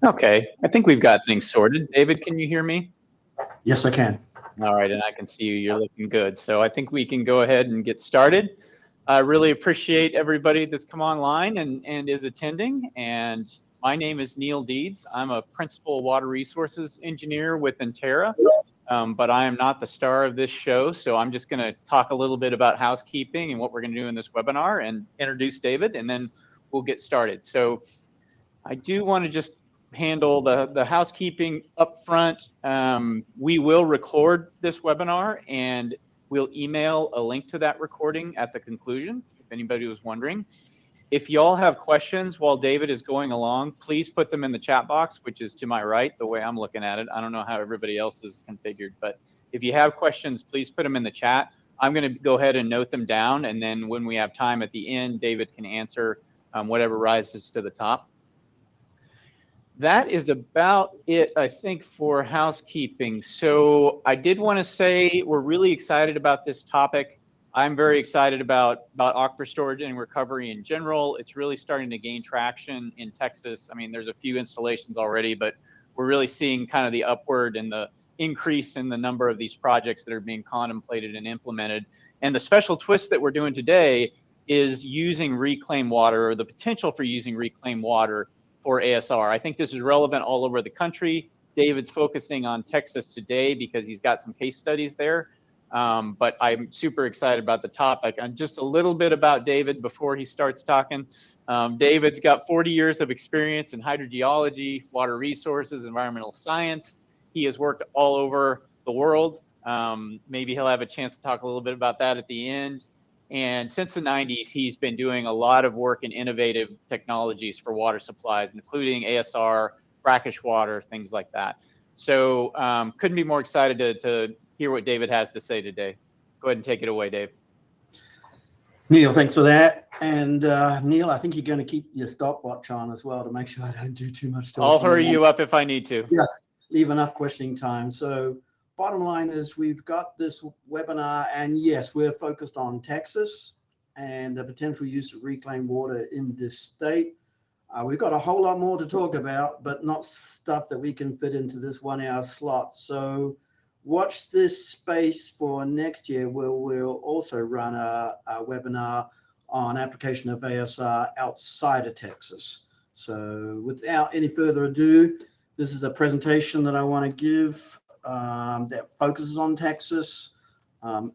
Okay, I think we've got things sorted. David, can you hear me? Yes, I can. All right, and I can see you. You're looking good. So I think we can go ahead and get started. I really appreciate everybody that's come online and is attending. And my name is Neil Deeds. I'm a principal water resources engineer with INTERA, but I am not the star of this show. So I'm just going to talk a little bit about housekeeping and what we're going to do in this webinar and introduce David, and then we'll get started. So I do want to just handle the housekeeping up front. We will record this webinar and we'll email a link to that recording at the conclusion, if anybody was wondering. If y'all have questions while David is going along, please put them in the chat box, which is to my right, the way I'm looking at it. I don't know how everybody else is configured, but if you have questions, please put them in the chat. I'm going to go ahead and note them down, and then when we have time at the end, David can answer whatever rises to the top. That is about it, I think, for housekeeping. So I did want to say we're really excited about this topic. I'm very excited about aquifer storage and recovery in general. It's really starting to gain traction in Texas. I mean, there's a few installations already, but we're really seeing kind of the upward and the increase in the number of these projects that are being contemplated and implemented. And the special twist that we're doing today is using reclaimed water, or the potential for using reclaimed water for ASR. I think this is relevant all over the country. David's focusing on Texas today because he's got some case studies there. But I'm super excited about the topic. And just a little bit about David before he starts talking. David's got 40 years of experience in hydrogeology, water resources, environmental science. He has worked all over the world. Maybe he'll have a chance to talk a little bit about that at the end. And since the 90s, he's been doing a lot of work in innovative technologies for water supplies, including ASR, brackish water, things like that. So couldn't be more excited to hear what David has to say today. Go ahead and take it away, Dave. Neil, thanks for that. And Neil, I think you're going to keep your stopwatch on as well to make sure I don't do too much talking. I'll hurry you up if I need to. Yeah, leave enough questioning time. So bottom line is we've got this webinar, and yes, we're focused on Texas and the potential use of reclaimed water in this state. We've got a whole lot more to talk about, but not stuff that we can fit into this 1 hour slot. So watch this space for next year, where we'll also run a webinar on application of ASR outside of Texas. So without any further ado, this is a presentation that I want to give that focuses on Texas.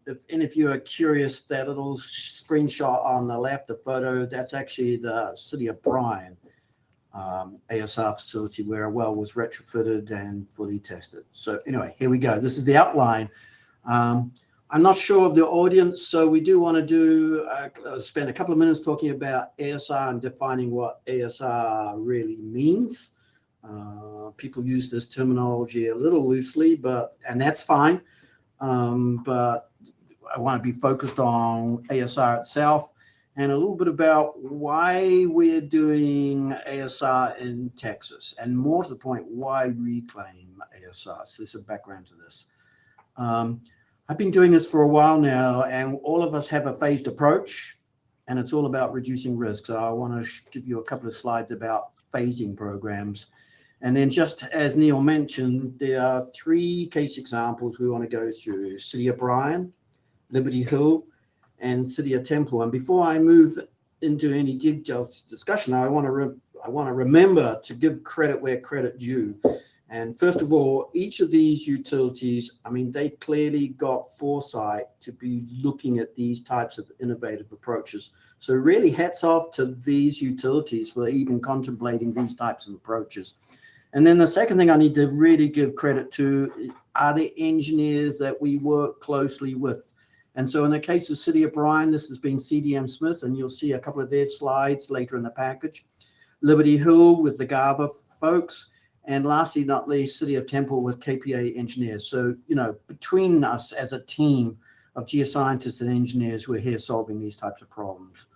If any of you are curious, that little screenshot on the left, the photo, that's actually the city of Bryan ASR facility where a well was retrofitted and fully tested. So anyway, here we go. This is the outline. I'm not sure of the audience, so we do want to spend a couple of minutes talking about ASR and defining what ASR really means. People use this terminology a little loosely, and that's fine. But I want to be focused on ASR itself and a little bit about why we're doing ASR in Texas, and more to the point, why reclaim ASR. So there's a background to this. I've been doing this for a while now, and all of us have a phased approach, and it's all about reducing risk. So I want to give you a couple of slides about phasing programs. And then, just as Neil mentioned, there are 3 case examples we want to go through: City of Bryan, Liberty Hill, and City of Temple. And before I move into any detailed discussion, I want to remember to give credit where credit due. And first of all, each of these utilities, I mean, they've clearly got foresight to be looking at these types of innovative approaches. So really hats off to these utilities for even contemplating these types of approaches. And then the second thing I need to really give credit to are the engineers that we work closely with. And so in the case of City of Bryan, this has been CDM Smith, and you'll see a couple of their slides later in the package. Liberty Hill with the GAVA folks. And lastly, not least, City of Temple with KPA engineers. So, you know, between us as a team of geoscientists and engineers, we're here solving these types of problems.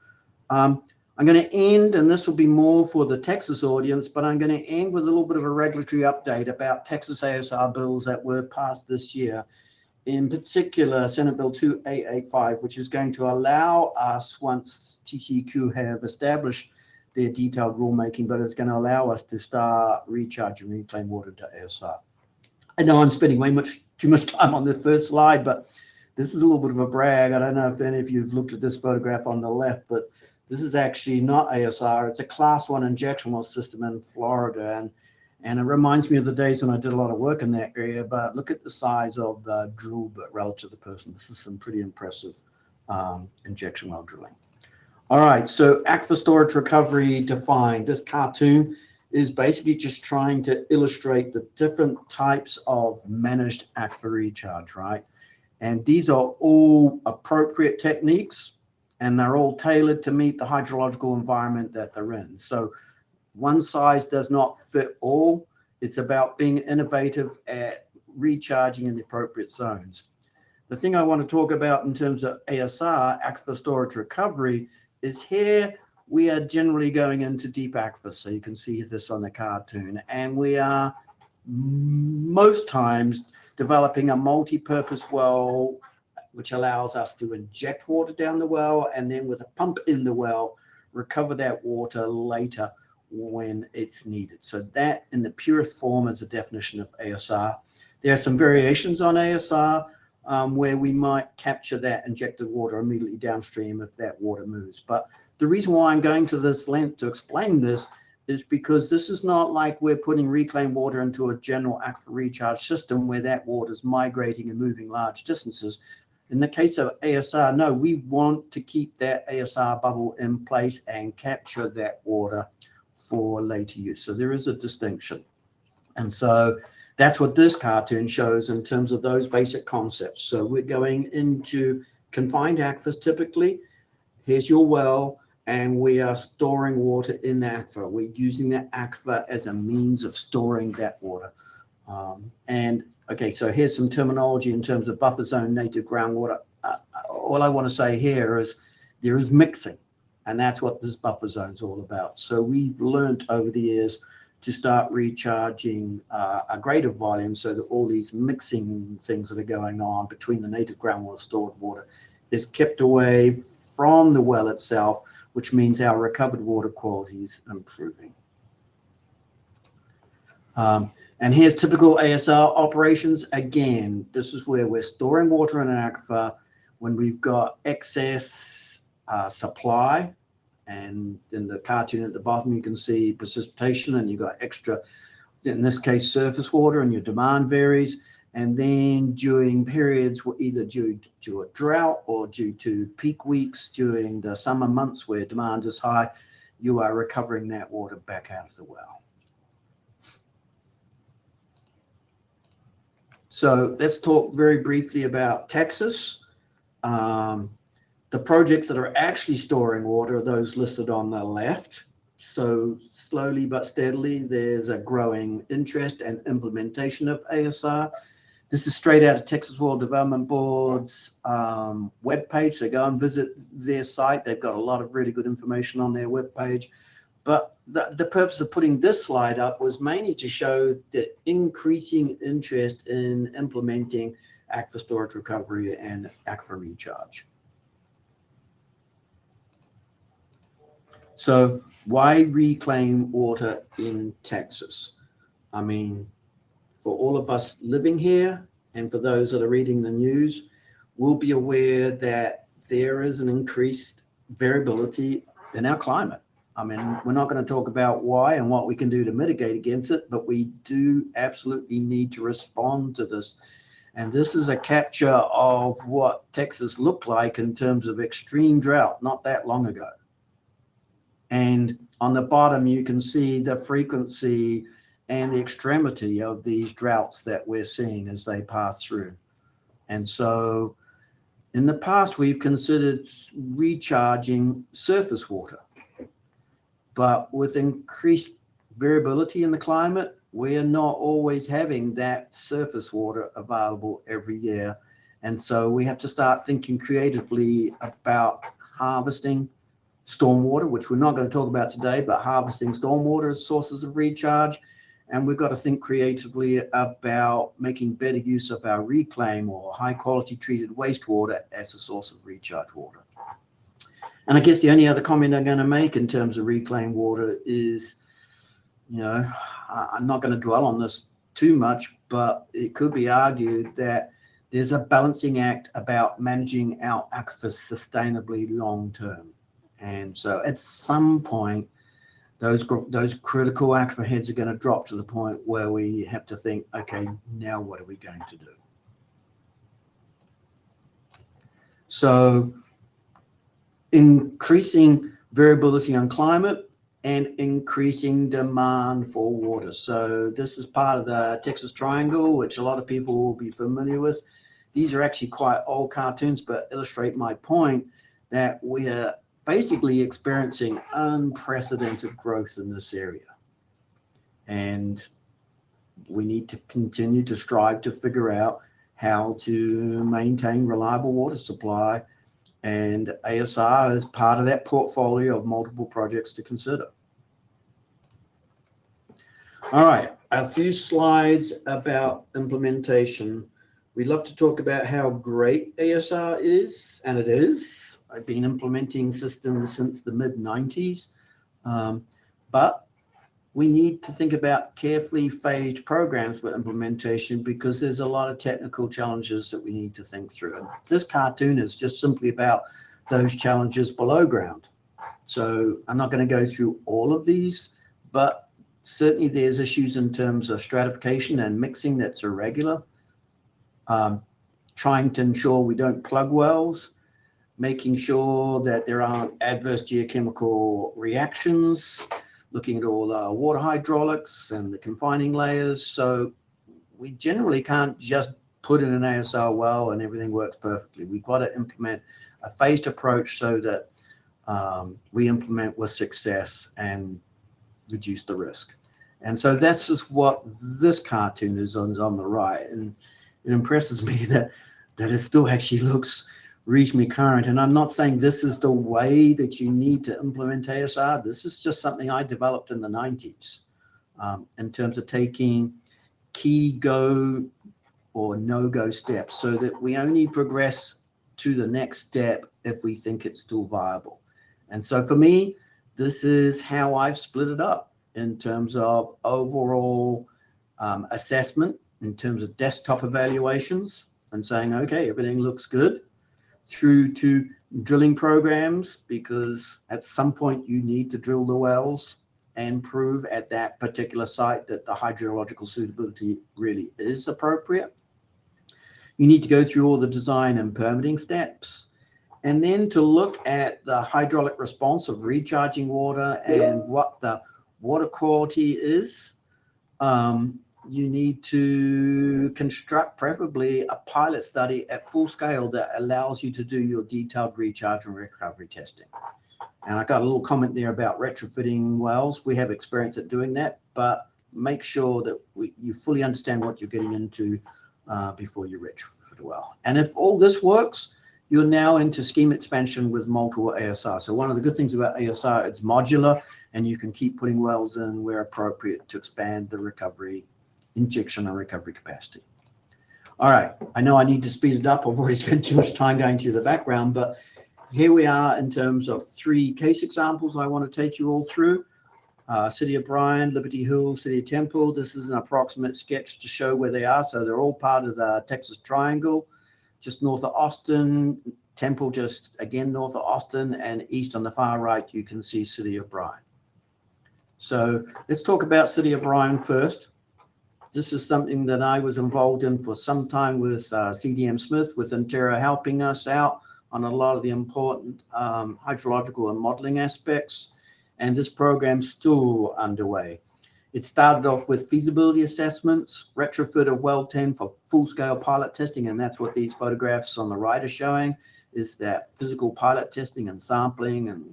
I'm going to end, and this will be more for the Texas audience, but I'm going to end with a little bit of a regulatory update about Texas ASR bills that were passed this year. In particular, Senate Bill 2885, which is going to allow us, once TCEQ have established their detailed rulemaking, but it's going to allow us to start recharging reclaimed water to ASR. I know I'm spending too much time on the first slide, but this is a little bit of a brag. I don't know if any of you have looked at this photograph on the left, but this is actually not ASR. It's a class 1 injection well system in Florida. And it reminds me of the days when I did a lot of work in that area, but look at the size of the drill bit relative to the person. This is some pretty impressive injection well drilling. All right, so aquifer storage recovery defined. This cartoon is basically just trying to illustrate the different types of managed aquifer recharge, right? And these are all appropriate techniques, and they're all tailored to meet the hydrological environment that they're in. So one size does not fit all. It's about being innovative at recharging in the appropriate zones. The thing I want to talk about in terms of ASR, aquifer storage recovery, is here we are generally going into deep aquifer. So you can see this on the cartoon. And we are most times developing a multi-purpose well, which allows us to inject water down the well, and then with a pump in the well, recover that water later when it's needed. So that in the purest form is a definition of ASR. There are some variations on ASR where we might capture that injected water immediately downstream if that water moves. But the reason why I'm going to this length to explain this is because this is not like we're putting reclaimed water into a general aquifer recharge system where that water is migrating and moving large distances. In the case of ASR, no, we want to keep that ASR bubble in place and capture that water for later use. So there is a distinction. And so that's what this cartoon shows in terms of those basic concepts. So we're going into confined aquifers typically. Here's your well, and we are storing water in the aquifer. We're using that aquifer as a means of storing that water. Okay, so here's some terminology in terms of buffer zone native groundwater. All I want to say here is there is mixing, and that's what this buffer zone is all about. So we've learned over the years to start recharging a greater volume so that all these mixing things that are going on between the native groundwater stored water is kept away from the well itself, which means our recovered water quality is improving. And here's typical ASR operations. Again, this is where we're storing water in an aquifer when we've got excess supply. And in the cartoon at the bottom, you can see precipitation, and you've got extra, in this case, surface water, and your demand varies. And then during periods either due to a drought or due to peak weeks during the summer months where demand is high, you are recovering that water back out of the well. So let's talk very briefly about Texas. The projects that are actually storing water are those listed on the left. So slowly but steadily, there's a growing interest and implementation of ASR. This is straight out of Texas World Development Board's webpage. So go and visit their site. They've got a lot of really good information on their webpage. But the purpose of putting this slide up was mainly to show the increasing interest in implementing aquifer storage recovery and aquifer recharge. So why reclaim water in Texas? I mean, for all of us living here and for those that are reading the news, we'll be aware that there is an increased variability in our climate. I mean, we're not going to talk about why and what we can do to mitigate against it, but we do absolutely need to respond to this. And this is a capture of what Texas looked like in terms of extreme drought not that long ago. And on the bottom, you can see the frequency and the extremity of these droughts that we're seeing as they pass through. And so in the past, we've considered recharging surface water. But with increased variability in the climate, we are not always having that surface water available every year. And so we have to start thinking creatively about harvesting stormwater, which we're not going to talk about today, but harvesting stormwater as sources of recharge. And we've got to think creatively about making better use of our reclaim or high quality treated wastewater as a source of recharge water. And I guess the only other comment I'm going to make in terms of reclaimed water is, I'm not going to dwell on this too much, but it could be argued that there's a balancing act about managing our aquifers sustainably long term. And so at some point, those critical aquifer heads are going to drop to the point where we have to think, okay, now what are we going to do? So increasing variability on climate and increasing demand for water. So this is part of the Texas Triangle, which a lot of people will be familiar with. These are actually quite old cartoons, but illustrate my point that we are basically experiencing unprecedented growth in this area. And we need to continue to strive to figure out how to maintain reliable water supply. And ASR is part of that portfolio of multiple projects to consider. All right, a few slides about implementation. We love to talk about how great ASR is, and it is. I've been implementing systems since the mid-90s, but we need to think about carefully phased programs for implementation because there's a lot of technical challenges that we need to think through. And this cartoon is just simply about those challenges below ground. So I'm not going to go through all of these, but certainly there's issues in terms of stratification and mixing that's irregular, trying to ensure we don't plug wells, making sure that there aren't adverse geochemical reactions, looking at all the water hydraulics and the confining layers. So we generally can't just put in an ASR well and everything works perfectly. We've got to implement a phased approach so that we implement with success and reduce the risk. And so that's just what this cartoon is on the right. And it impresses me that it still actually looks reasonably current. And I'm not saying this is the way that you need to implement ASR. This is just something I developed in the 90s in terms of taking key go or no-go steps so that we only progress to the next step if we think it's still viable. And so for me, this is how I've split it up in terms of overall assessment, in terms of desktop evaluations and saying, okay, everything looks good, through to drilling programs, because at some point you need to drill the wells and prove at that particular site that the hydrological suitability really is appropriate. You need to go through all the design and permitting steps, and then to look at the hydraulic response of recharging water and what the water quality is. You need to construct preferably a pilot study at full scale that allows you to do your detailed recharge and recovery testing. And I got a little comment there about retrofitting wells. We have experience at doing that, but make sure that you fully understand what you're getting into before you retrofit a well. And if all this works, you're now into scheme expansion with multiple ASR. So one of the good things about ASR, it's modular, and you can keep putting wells in where appropriate to expand the recovery, injection and recovery capacity. All right, I know I need to speed it up. I've already spent too much time going through the background, but here we are in terms of 3 case examples I want to take you all through. City of Bryan, Liberty Hill, City of Temple. This is an approximate sketch to show where they are. So they're all part of the Texas Triangle, just north of Austin. Temple just again north of Austin, and east on the far right you can see City of Bryan. So let's talk about City of Bryan first. This is something that I was involved in for some time with CDM Smith, with INTERA helping us out on a lot of the important hydrological and modeling aspects. And this program's still underway. It started off with feasibility assessments, retrofit of well 10 for full-scale pilot testing, and that's what these photographs on the right are showing, is that physical pilot testing and sampling and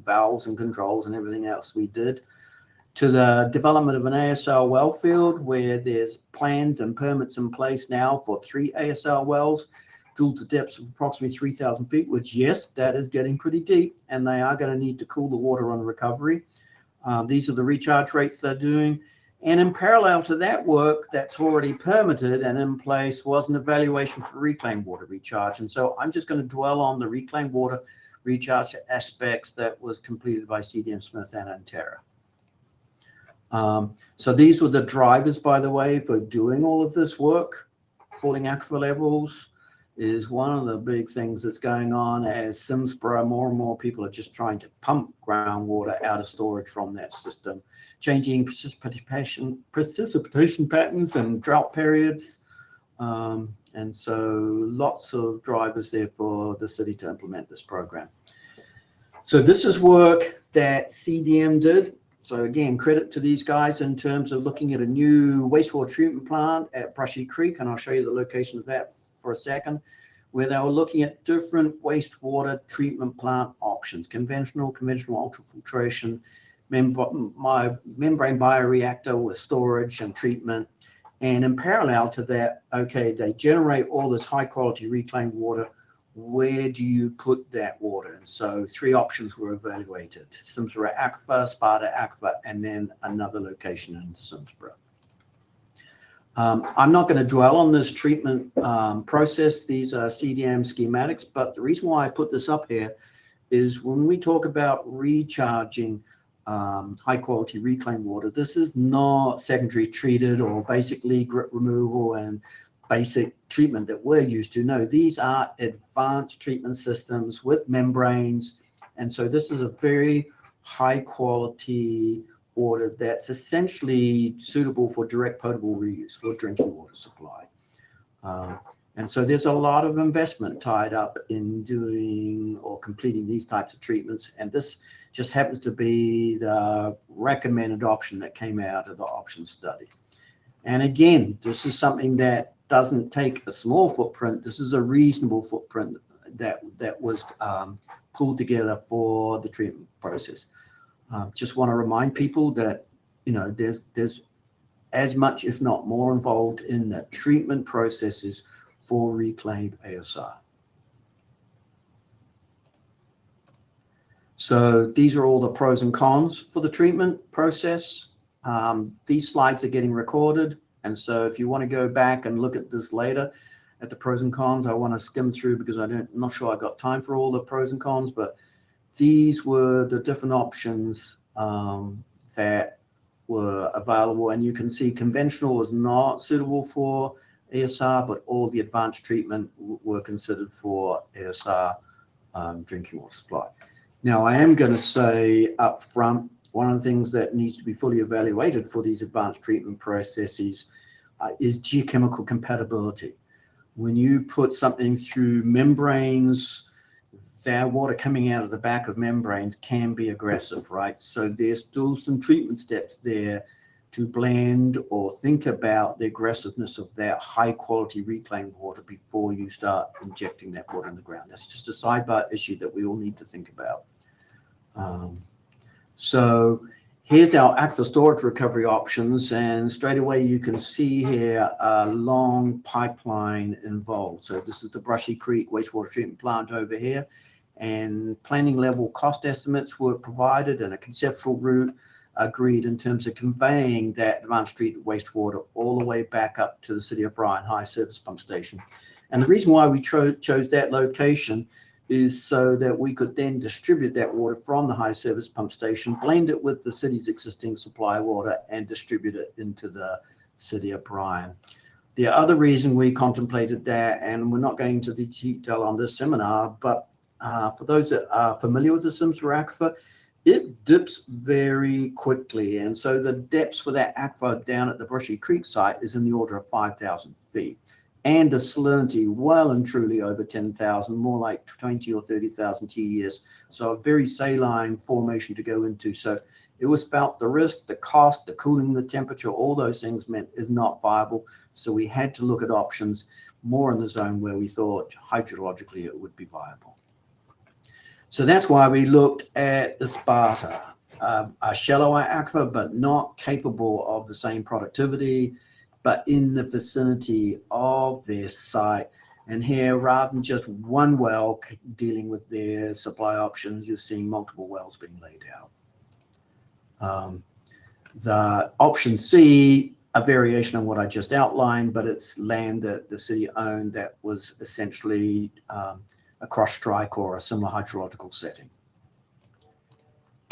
valves and controls and everything else we did, to the development of an ASR well field where there's plans and permits in place now for 3 ASR wells, drilled to depths of approximately 3,000 feet, which, yes, that is getting pretty deep, and they are going to need to cool the water on recovery. These are the recharge rates they're doing. And in parallel to that work that's already permitted and in place was an evaluation for reclaimed water recharge. And so I'm just going to dwell on the reclaimed water recharge aspects that was completed by CDM Smith and INTERA. So these were the drivers, by the way, for doing all of this work. Falling aquifer levels is one of the big things that's going on as Simsboro, more and more people are just trying to pump groundwater out of storage from that system, changing precipitation patterns and drought periods. And so lots of drivers there for the city to implement this program. So this is work that CDM did. So again, credit to these guys in terms of looking at a new wastewater treatment plant at Brushy Creek, and I'll show you the location of that for a second, where they were looking at different wastewater treatment plant options, conventional ultrafiltration, membrane bioreactor with storage and treatment. And in parallel to that, okay, they generate all this high quality reclaimed water. Where do you put that water? And so 3 options were evaluated: Simsboro aquifer, Sparta aquifer, and then another location in Simsboro. I'm not going to dwell on this treatment process. These are CDM schematics, but the reason why I put this up here is when we talk about recharging high quality reclaimed water, this is not secondary treated or basically grit removal and basic treatment that we're used to. No, these are advanced treatment systems with membranes. And so this is a very high quality water that's essentially suitable for direct potable reuse for drinking water supply. And so there's a lot of investment tied up in doing or completing these types of treatments. And this just happens to be the recommended option that came out of the option study. And again, this is something that doesn't take a small footprint. This is a reasonable footprint that was pulled together for the treatment process. Just want to remind people that, you know, there's as much, if not more, involved in the treatment processes for reclaimed ASR. So these are all the pros and cons for the treatment process. These slides are getting recorded. And so if you want to go back and look at this later at the pros and cons, I want to skim through because I'm not sure I got time for all the pros and cons, but these were the different options that were available. And you can see conventional was not suitable for ASR, but all the advanced treatment were considered for ASR drinking water supply. Now, I am going to say up front, one of the things that needs to be fully evaluated for these advanced treatment processes is geochemical compatibility. When you put something through membranes, that water coming out of the back of membranes can be aggressive, right? So there's still some treatment steps there to blend or think about the aggressiveness of that high quality reclaimed water before you start injecting that water in the ground. That's just a sidebar issue that we all need to think about. So here's our aquifer storage recovery options, and straight away you can see here a long pipeline involved. So this is the Brushy Creek wastewater treatment plant over here, and planning level cost estimates were provided and a conceptual route agreed in terms of conveying that advanced treated wastewater all the way back up to the City of Bryan High Service Pump Station. And the reason why we chose that location is so that we could then distribute that water from the high service pump station, blend it with the city's existing supply water, and distribute it into the City of Bryan. The other reason we contemplated that, and we're not going into the detail on this seminar, but for those that are familiar with the Simsboro aquifer, it dips very quickly. And so the depths for that aquifer down at the Brushy Creek site is in the order of 5,000 feet. And the salinity well and truly over 10,000, more like 20 or 30,000 TES. So a very saline formation to go into. So it was felt the risk, the cost, the cooling, the temperature, all those things meant is not viable. So we had to look at options more in the zone where we thought hydrologically it would be viable. So that's why we looked at the Sparta, a shallower aquifer, but not capable of the same productivity, but in the vicinity of their site. And here, rather than just one well dealing with their supply options, you're seeing multiple wells being laid out. The option C, a variation on what I just outlined, but it's land that the city owned that was essentially a cross strike or a similar hydrological setting.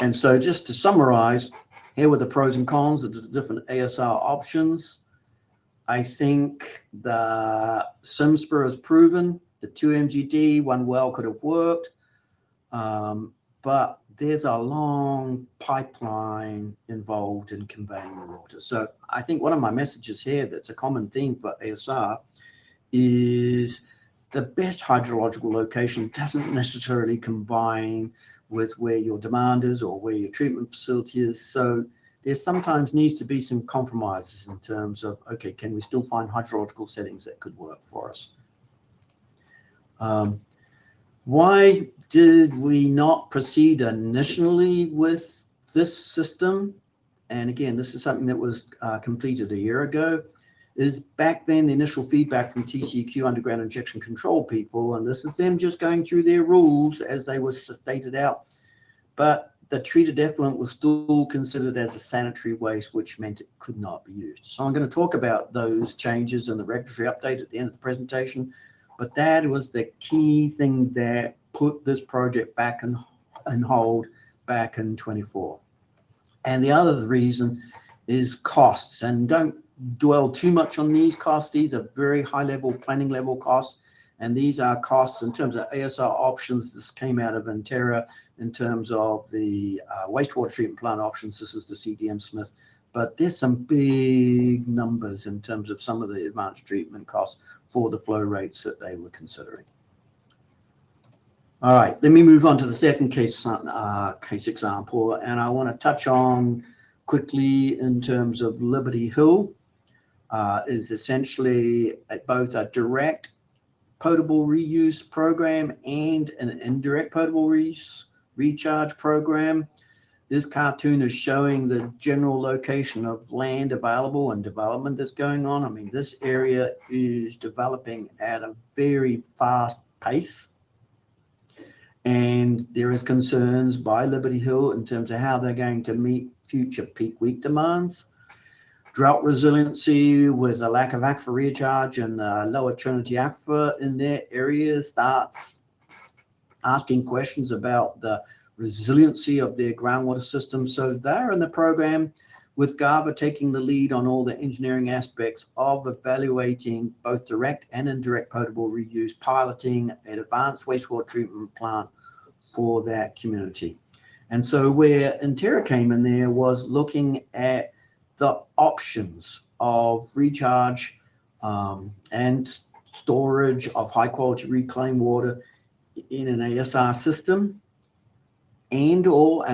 And so just to summarize, here were the pros and cons of the different ASR options. I think the Simspur has proven the 2 MGD, one well could have worked, but there's a long pipeline involved in conveying the water. So I think one of my messages here that's a common theme for ASR is the best hydrological location doesn't necessarily combine with where your demand is or where your treatment facility is. So there sometimes needs to be some compromises in terms of, okay, can we still find hydrological settings that could work for us? Why did we not proceed initially with this system? And again, this is something that was completed a year ago. Is back then the initial feedback from TCEQ underground injection control people, and this is them just going through their rules as they were stated out. But the treated effluent was still considered as a sanitary waste, which meant it could not be used. So I'm going to talk about those changes in the regulatory update at the end of the presentation. But that was the key thing that put this project back on hold back in 24. And the other reason is costs. And don't dwell too much on these costs. These are very high level planning level costs. And these are costs in terms of ASR options. This came out of INTERA in terms of the wastewater treatment plant options. This is the CDM Smith. But there's some big numbers in terms of some of the advanced treatment costs for the flow rates that they were considering. All right, let me move on to the second case example. And I want to touch on quickly in terms of Liberty Hill. Is essentially both a direct potable reuse program and an indirect potable reuse recharge program. This cartoon is showing the general location of land available and development that's going on. I mean, this area is developing at a very fast pace. And there is concerns by Liberty Hill in terms of how they're going to meet future peak week demands. Drought resiliency with a lack of aquifer recharge and lower Trinity aquifer in their area starts asking questions about the resiliency of their groundwater system. So they're in the program with GAVA taking the lead on all the engineering aspects of evaluating both direct and indirect potable reuse, piloting an advanced wastewater treatment plant for that community. And so where INTERA came in there was looking at the options of recharge and storage of high quality reclaimed water in an ASR system, and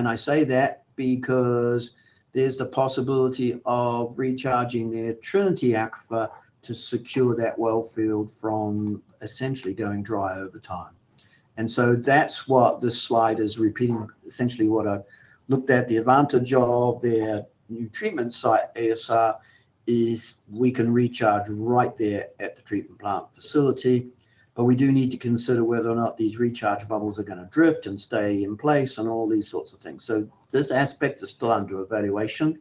I say that because there's the possibility of recharging their Trinity aquifer to secure that well field from essentially going dry over time. And so that's what this slide is repeating, essentially what I looked at. The advantage of their new treatment site ASR is we can recharge right there at the treatment plant facility, but we do need to consider whether or not these recharge bubbles are going to drift and stay in place and all these sorts of things. So this aspect is still under evaluation.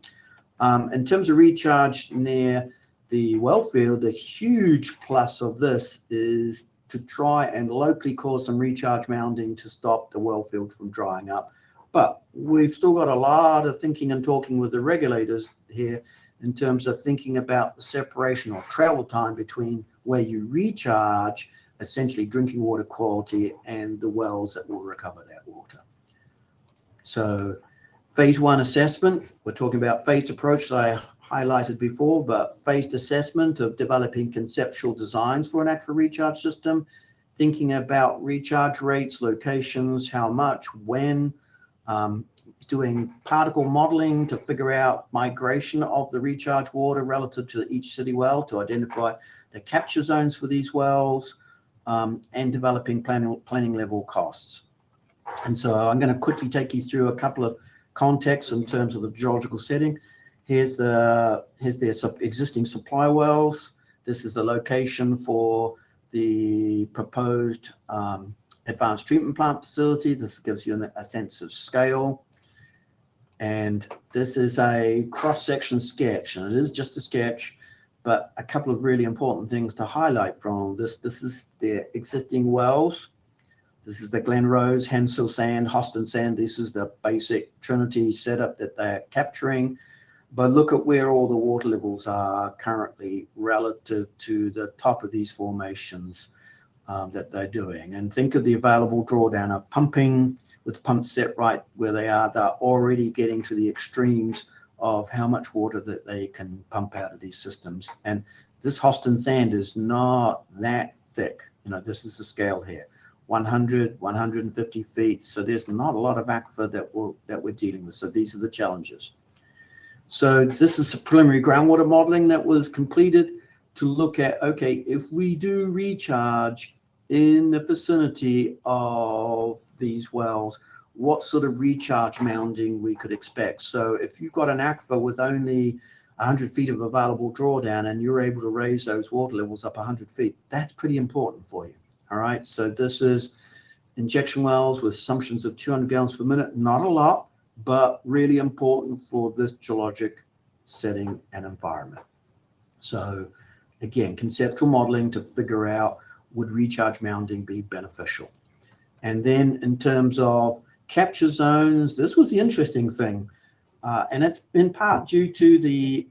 In terms of recharge near the well field, the huge plus of this is to try and locally cause some recharge mounding to stop the well field from drying up. But we've still got a lot of thinking and talking with the regulators here in terms of thinking about the separation or travel time between where you recharge, essentially drinking water quality, and the wells that will recover that water. So phase one assessment, we're talking about phased approach that I highlighted before, but phased assessment of developing conceptual designs for an aquifer recharge system, thinking about recharge rates, locations, how much, when, doing particle modeling to figure out migration of the recharge water relative to each city well to identify the capture zones for these wells, and developing planning level costs. And so I'm going to quickly take you through a couple of contexts in terms of the geological setting. Here's their existing supply wells. This is the location for the proposed advanced treatment plant facility. This gives you a sense of scale. And this is a cross-section sketch, and it is just a sketch, but a couple of really important things to highlight from this. This is their existing wells. This is the Glen Rose, Hensel Sand, Hoston Sand. This is the basic Trinity setup that they're capturing. But look at where all the water levels are currently relative to the top of these formations that they're doing. And think of the available drawdown of pumping with the pumps set right where they are. They're already getting to the extremes of how much water that they can pump out of these systems. And this Hoston sand is not that thick. You know, this is the scale here, 100, 150 feet. So there's not a lot of aquifer that we're dealing with. So these are the challenges. So this is the preliminary groundwater modeling that was completed to look at, okay, if we do recharge in the vicinity of these wells, what sort of recharge mounding we could expect. So if you've got an aquifer with only 100 feet of available drawdown and you're able to raise those water levels up 100 feet, that's pretty important for you. All right. So this is injection wells with assumptions of 200 gallons per minute, not a lot, but really important for this geologic setting and environment. So again, conceptual modeling to figure out would recharge mounding be beneficial. And then in terms of capture zones, this was the interesting thing. And it's in part due to the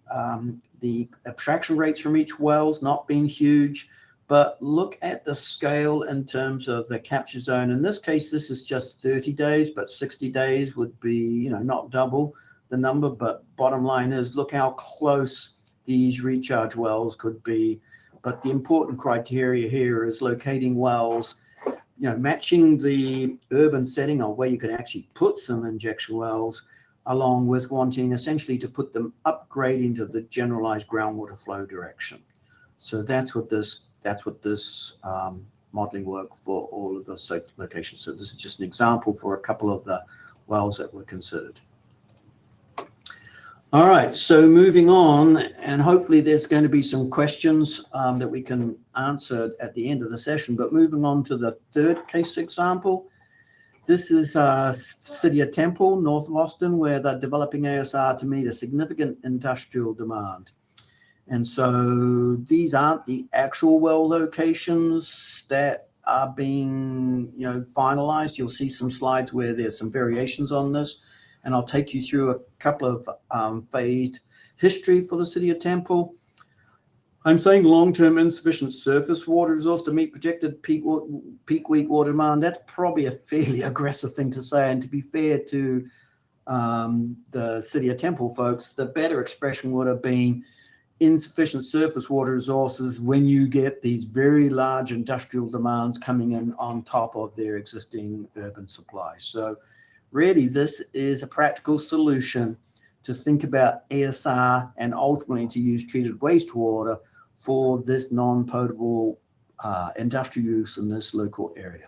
abstraction rates from each wells not being huge. But look at the scale in terms of the capture zone. In this case, this is just 30 days, but 60 days would be, you know, not double the number. But bottom line is, look how close these recharge wells could be. But the important criteria here is locating wells, you know, matching the urban setting of where you can actually put some injection wells, along with wanting essentially to put them upgrading to the generalized groundwater flow direction. So that's what this modeling work for all of the locations. So this is just an example for a couple of the wells that were considered. All right, so moving on, and hopefully there's going to be some questions that we can answer at the end of the session, but moving on to the third case example. This is City of Temple, north of Austin, where they're developing ASR to meet a significant industrial demand. And so these aren't the actual well locations that are being, you know, finalized. You'll see some slides where there's some variations on this, and I'll take you through a couple of phased history for the City of Temple. I'm saying long-term insufficient surface water resource to meet projected peak week water demand. That's probably a fairly aggressive thing to say, and to be fair to the City of Temple folks, the better expression would have been insufficient surface water resources when you get these very large industrial demands coming in on top of their existing urban supply. So really, this is a practical solution to think about ASR and ultimately to use treated wastewater for this non-potable industrial use in this local area.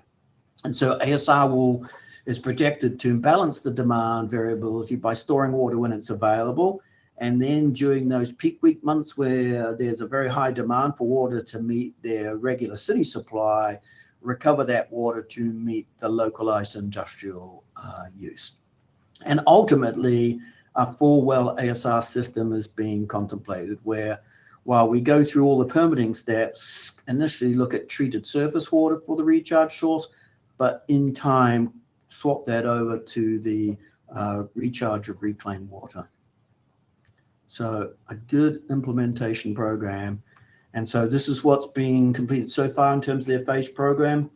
And so ASR is projected to balance the demand variability by storing water when it's available. And then during those peak week months where there's a very high demand for water to meet their regular city supply, recover that water to meet the localized industrial use. And ultimately, a 4-well ASR system is being contemplated, where while we go through all the permitting steps, initially look at treated surface water for the recharge source, but in time swap that over to the recharge of reclaimed water. So a good implementation program. And so this is what's being completed so far in terms of their phase program.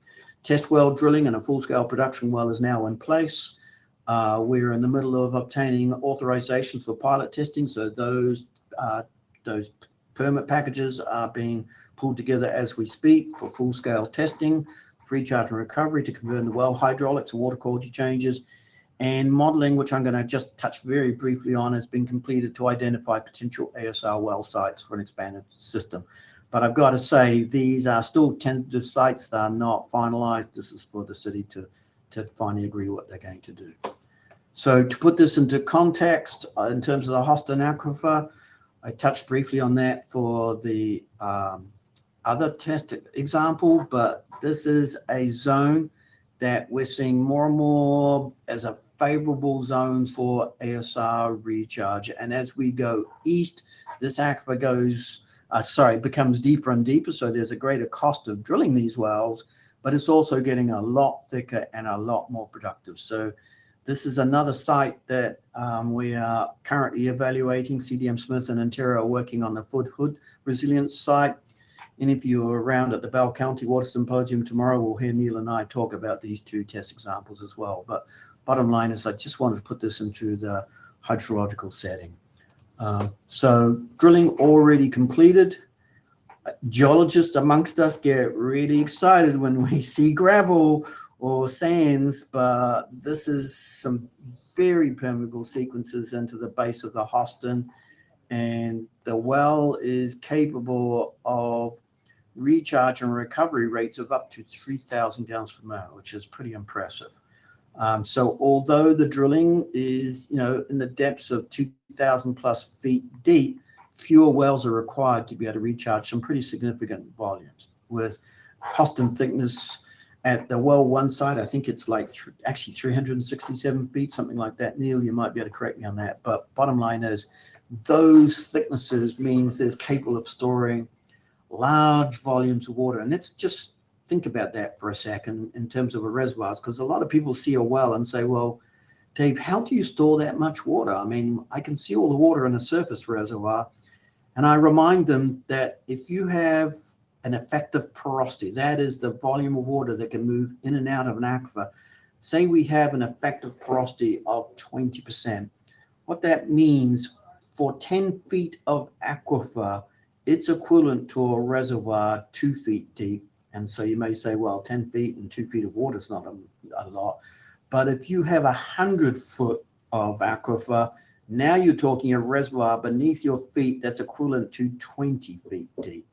Test well drilling and a full-scale production well is now in place. We're in the middle of obtaining authorizations for pilot testing. So those permit packages are being pulled together as we speak for full-scale testing, free charge and recovery to confirm the well hydraulics and water quality changes. And modeling, which I'm going to just touch very briefly on, has been completed to identify potential ASR well sites for an expanded system. But I've got to say, these are still tentative sites. They are not finalized. This is for the city to finally agree what they're going to do. So to put this into context, in terms of the Hoston aquifer, I touched briefly on that for the other test example, but this is a zone that we're seeing more and more as a favorable zone for ASR recharge. And as we go east, this aquifer becomes deeper and deeper. So there's a greater cost of drilling these wells, but it's also getting a lot thicker and a lot more productive. So this is another site that we are currently evaluating. CDM Smith and INTERA are working on the Foot Hood resilience site. And if you're around at the Bell County Water Symposium tomorrow, we'll hear Neil and I talk about these two test examples as well. But bottom line is I just wanted to put this into the hydrological setting. So drilling already completed. Geologists amongst us get really excited when we see gravel or sands, but this is some very permeable sequences into the base of the Hostin, and the well is capable of recharge and recovery rates of up to 3,000 gallons per minute, which is pretty impressive. So although the drilling is, in the depths of 2,000 plus feet deep, fewer wells are required to be able to recharge some pretty significant volumes. With Hostin thickness at the well one side, I think it's like actually 367 feet, something like that. Neil, you might be able to correct me on that. But bottom line is those thicknesses means it's capable of storing large volumes of water. And let's just think about that for a second in terms of a reservoir, because a lot of people see a well and say, well, Dave, how do you store that much water? I mean, I can see all the water in a surface reservoir. And I remind them that if you have an effective porosity, that is the volume of water that can move in and out of an aquifer. Say we have an effective porosity of 20%. What that means for 10 feet of aquifer, it's equivalent to a reservoir 2 feet deep. And so you may say, well, 10 feet and 2 feet of water is not a lot. But if you have 100 foot of aquifer, now you're talking a reservoir beneath your feet that's equivalent to 20 feet deep.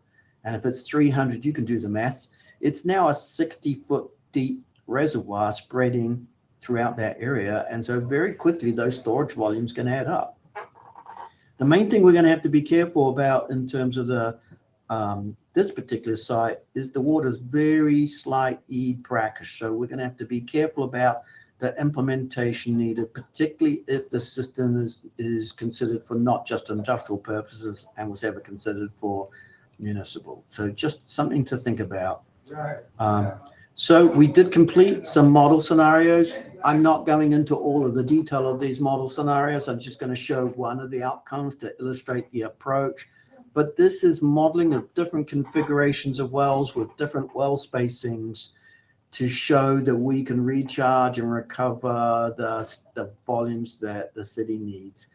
And if it's 300, you can do the maths. It's now a 60-foot deep reservoir spreading throughout that area. And so very quickly, those storage volumes can add up. The main thing we're going to have to be careful about in terms of the this particular site is the water is very slightly brackish. So we're going to have to be careful about the implementation needed, particularly if the system is considered for not just industrial purposes and was ever considered for municipal. So just something to think about. So we did complete some model scenarios. I'm not going into all of the detail of these model scenarios. I'm just going to show one of the outcomes to illustrate the approach. But this is modeling of different configurations of wells with different well spacings to show that we can recharge and recover the volumes that the city needs.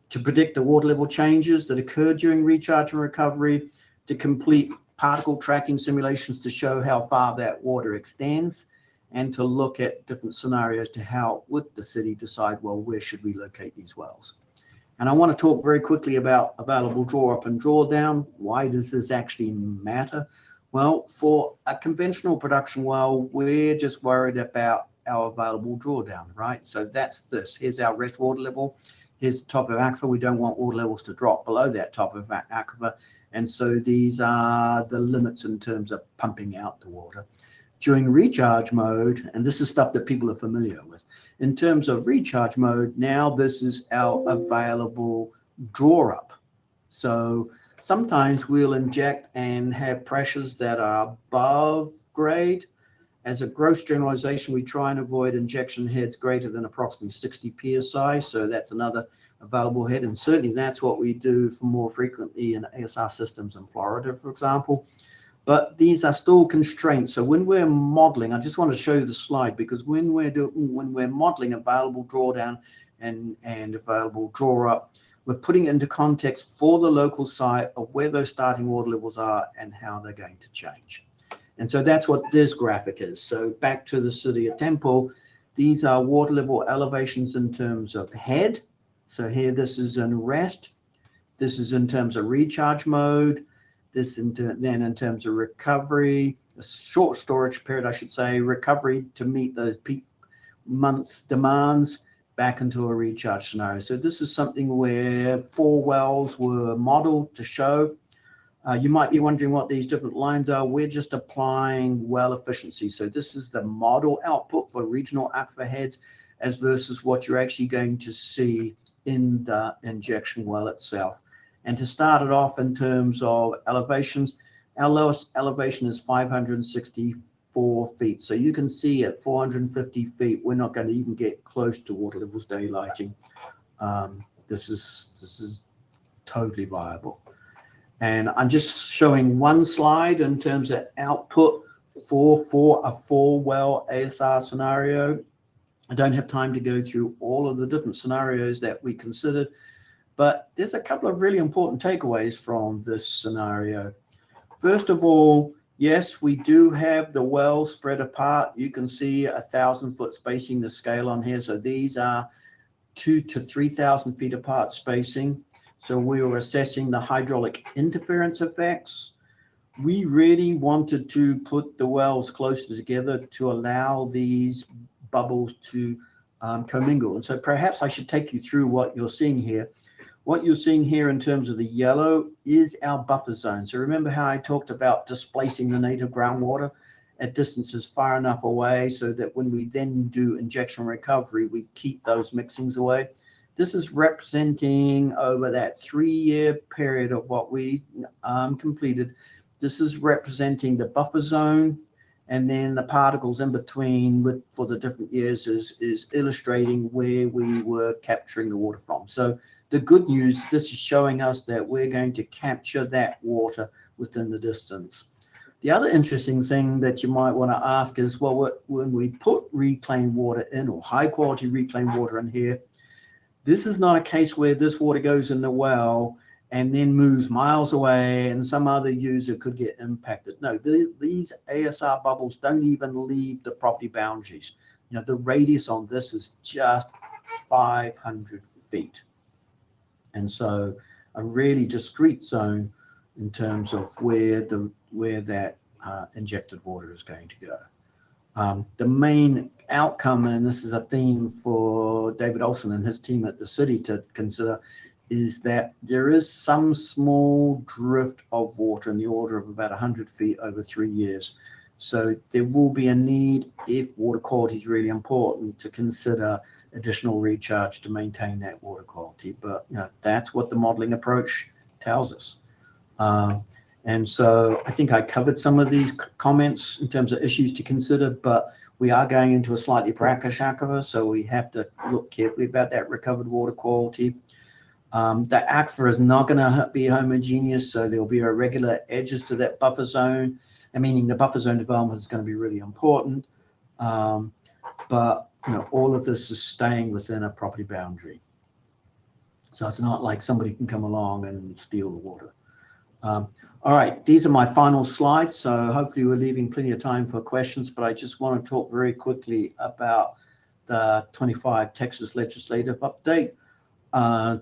To predict the water level changes that occur during recharge and recovery, to complete particle tracking simulations to show how far that water extends, and to look at different scenarios to help with the city decide, well, where should we locate these wells? And I want to talk very quickly about available draw up and draw down. Why does this actually matter? Well, for a conventional production well, we're just worried about our available drawdown, right? So that's this. Here's our rest water level. Here's the top of aquifer. We don't want water levels to drop below that top of aquifer. And so these are the limits in terms of pumping out the water. During recharge mode, and this is stuff that people are familiar with, in terms of recharge mode, now this is our available draw up. So sometimes we'll inject and have pressures that are above grade. As a gross generalization, we try and avoid injection heads greater than approximately 60 psi. So that's another available head. And certainly that's what we do for more frequently in ASR systems in Florida, for example. But these are still constraints. So when we're modeling, I just want to show you the slide, because when we're modeling available drawdown and available draw up, we're putting it into context for the local site of where those starting water levels are and how they're going to change. And so that's what this graphic is. So back to the city of Temple, these are water level elevations in terms of head. So here, this is in rest. This is in terms of recharge mode. This then in terms of recovery, a short storage period, I should say, recovery to meet those peak month demands back into a recharge scenario. So this is something where 4 wells were modeled to show. You might be wondering what these different lines are. We're just applying well efficiency. So this is the model output for regional aquifer heads as versus what you're actually going to see in the injection well itself. And to start it off in terms of elevations, our lowest elevation is 560 4 feet. So you can see at 450 feet, we're not going to even get close to water levels daylighting. This is totally viable. And I'm just showing one slide in terms of output for a 4-well ASR scenario. I don't have time to go through all of the different scenarios that we considered, but there's a couple of really important takeaways from this scenario. First of all, yes, we do have the wells spread apart. You can see 1,000-foot spacing, the scale on here. So these are 2,000 to 3,000 feet apart spacing. So we were assessing the hydraulic interference effects. We really wanted to put the wells closer together to allow these bubbles to commingle. And so perhaps I should take you through what you're seeing here. What you're seeing here in terms of the yellow is our buffer zone. So remember how I talked about displacing the native groundwater at distances far enough away so that when we then do injection recovery, we keep those mixings away. This is representing over that 3-year period of what we completed. This is representing the buffer zone, and then the particles in between for the different years is illustrating where we were capturing the water from. So the good news, this is showing us that we're going to capture that water within the distance. The other interesting thing that you might want to ask is, well, when we put reclaimed water in, or high quality reclaimed water in here, this is not a case where this water goes in the well and then moves miles away and some other user could get impacted. No, these ASR bubbles don't even leave the property boundaries. You know, the radius on this is just 500 feet. And so a really discrete zone in terms of where that injected water is going to go. The main outcome, and this is a theme for David Olson and his team at the city to consider, is that there is some small drift of water in the order of about 100 feet over 3 years. So there will be a need, if water quality is really important, to consider additional recharge to maintain that water quality. But you know, that's what the modeling approach tells us. And so I think I covered some of these comments in terms of issues to consider, but we are going into a slightly brackish aquifer, so we have to look carefully about that recovered water quality. The aquifer is not going to be homogeneous, so there'll be irregular edges to that buffer zone, and meaning the buffer zone development is going to be really important. But you know, all of this is staying within a property boundary. So it's not like somebody can come along and steal the water. All right, these are my final slides. So hopefully we're leaving plenty of time for questions, but I just want to talk very quickly about the 25 Texas legislative update.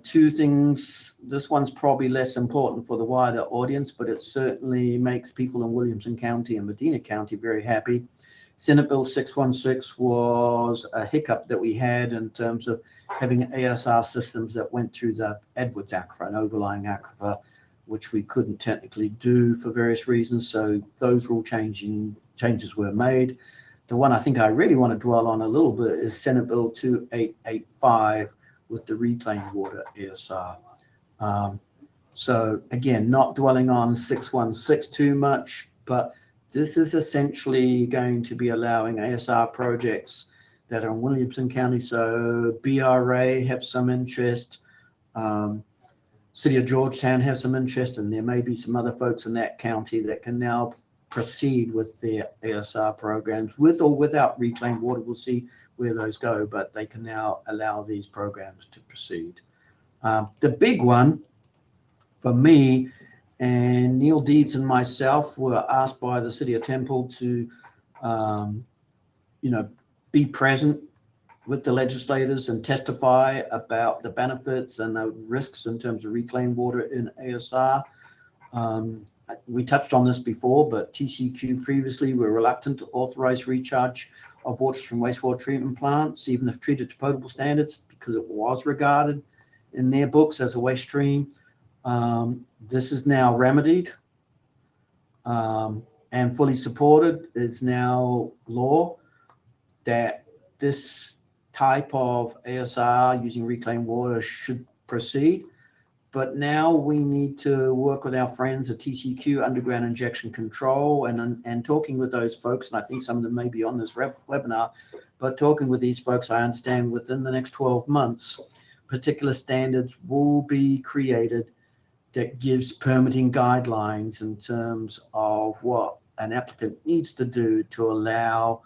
2 things. This one's probably less important for the wider audience, but it certainly makes people in Williamson County and Medina County very happy. Senate Bill 616 was a hiccup that we had in terms of having ASR systems that went through the Edwards Aquifer, an overlying aquifer, which we couldn't technically do for various reasons. So those rule changes were made. The one I think I really want to dwell on a little bit is Senate Bill 2885 with the reclaimed water ASR. So again, not dwelling on 616 too much, but this is essentially going to be allowing ASR projects that are in Williamson County. So BRA have some interest. City of Georgetown have some interest, and there may be some other folks in that county that can now proceed with their ASR programs with or without reclaimed water. We'll see where those go, but they can now allow these programs to proceed. The big one for me, and Neil Deeds and myself were asked by the City of Temple to, be present with the legislators and testify about the benefits and the risks in terms of reclaimed water in ASR. We touched on this before, but TCQ previously were reluctant to authorize recharge of waters from wastewater treatment plants, even if treated to potable standards, because it was regarded in their books as a waste stream. This is now remedied and fully supported. It's now law that this type of ASR using reclaimed water should proceed. But now we need to work with our friends at TCQ, Underground Injection Control, and talking with those folks, and I think some of them may be on this webinar, but talking with these folks, I understand within the next 12 months, particular standards will be created that gives permitting guidelines in terms of what an applicant needs to do to allow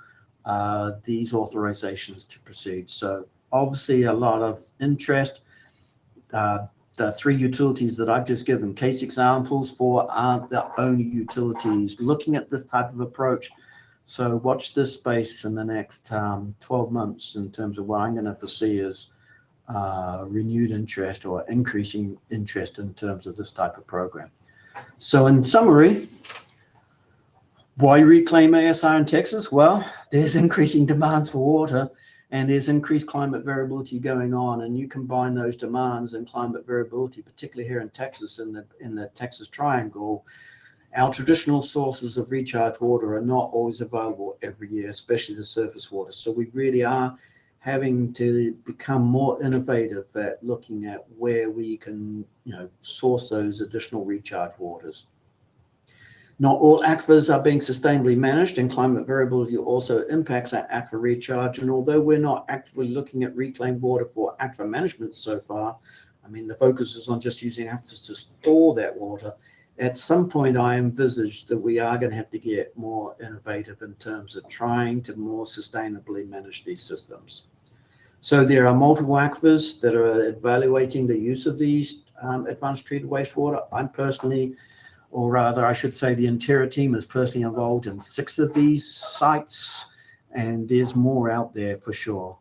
these authorizations to proceed. So obviously a lot of interest. The three utilities that I've just given case examples for aren't the only utilities looking at this type of approach. So watch this space in the next 12 months in terms of what I'm going to foresee as renewed interest or increasing interest in terms of this type of program. So in summary, why reclaim ASR in Texas? Well, there's increasing demands for water and there's increased climate variability going on, and you combine those demands and climate variability, particularly here in Texas, in the Texas Triangle. Our traditional sources of recharge water are not always available every year, especially the surface water. So we really are having to become more innovative at looking at where we can, source those additional recharge waters. Not all aquifers are being sustainably managed, and climate variability also impacts our aquifer recharge. And although we're not actively looking at reclaimed water for aquifer management so far, I mean, the focus is on just using aquifers to store that water. At some point, I envisage that we are going to have to get more innovative in terms of trying to more sustainably manage these systems. So there are multiple aquifers that are evaluating the use of these advanced treated wastewater. I'm personally, or rather I should say the INTERA team is personally involved in 6 of these sites, and there's more out there for sure.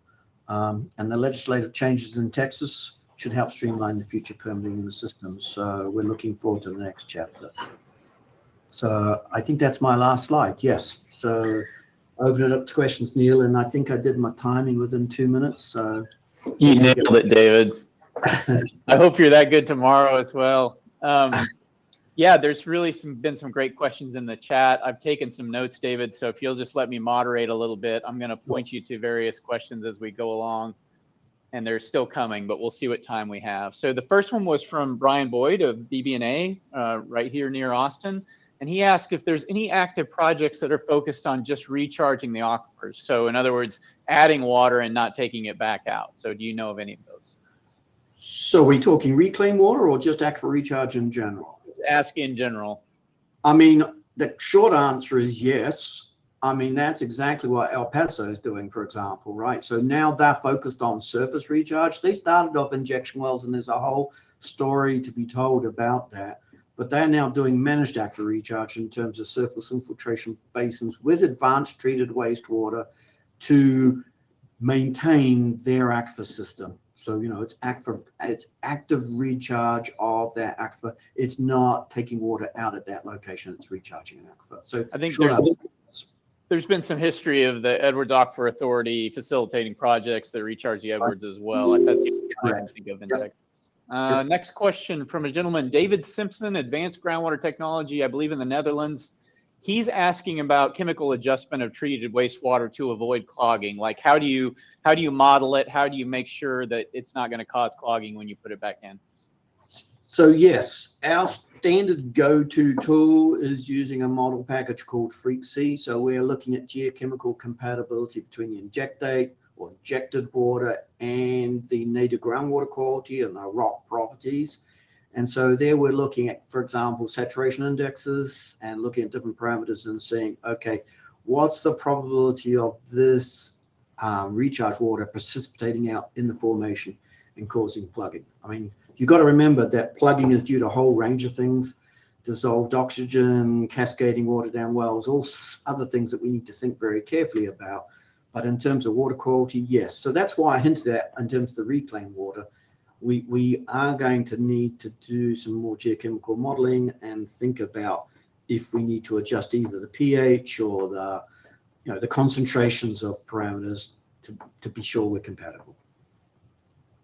And the legislative changes in Texas should help streamline the future permitting in the system. So we're looking forward to the next chapter. So I think that's my last slide. Yes. So open it up to questions, Neil, and I think I did my timing within 2 minutes. So you nailed it, David. I hope you're that good tomorrow as well. Yeah, there's really been some great questions in the chat. I've taken some notes, David, so if you'll just let me moderate a little bit, I'm going to point you to various questions as we go along, and they're still coming, but we'll see what time we have. So the first one was from Brian Boyd of BB&A, right here near Austin, and he asked if there's any active projects that are focused on just recharging the aquifers. So in other words, adding water and not taking it back out. So do you know of any of those? So are we talking reclaimed water or just aquifer recharge in general? Ask in general. I mean, the short answer is yes. I mean, that's exactly what El Paso is doing, for example, right? So now they're focused on surface recharge. They started off injection wells, and there's a whole story to be told about that. But they're now doing managed aquifer recharge in terms of surface infiltration basins with advanced treated wastewater to maintain their aquifer system. So, it's active recharge of that aquifer. It's not taking water out at that location. It's recharging an aquifer. So I think there's been some history of the Edwards Aquifer Authority facilitating projects that recharge the Edwards as well. That's the only I can think of in Texas. Next question from a gentleman, David Simpson, Advanced Groundwater Technology, I believe in the Netherlands. He's asking about chemical adjustment of treated wastewater to avoid clogging. Like, how do you model it? How do you make sure that it's not going to cause clogging when you put it back in? So yes, our standard go-to tool is using a model package called FreakC. So we're looking at geochemical compatibility between the injectate or injected water and the native groundwater quality and the rock properties. And so there we're looking at, for example, saturation indexes and looking at different parameters and saying, okay, what's the probability of this recharge water precipitating out in the formation and causing plugging? I mean, you've got to remember that plugging is due to a whole range of things, dissolved oxygen, cascading water down wells, all other things that we need to think very carefully about. But in terms of water quality, yes. So that's why I hinted at in terms of the reclaimed water. We are going to need to do some more geochemical modeling and think about if we need to adjust either the pH or the concentrations of parameters to be sure we're compatible.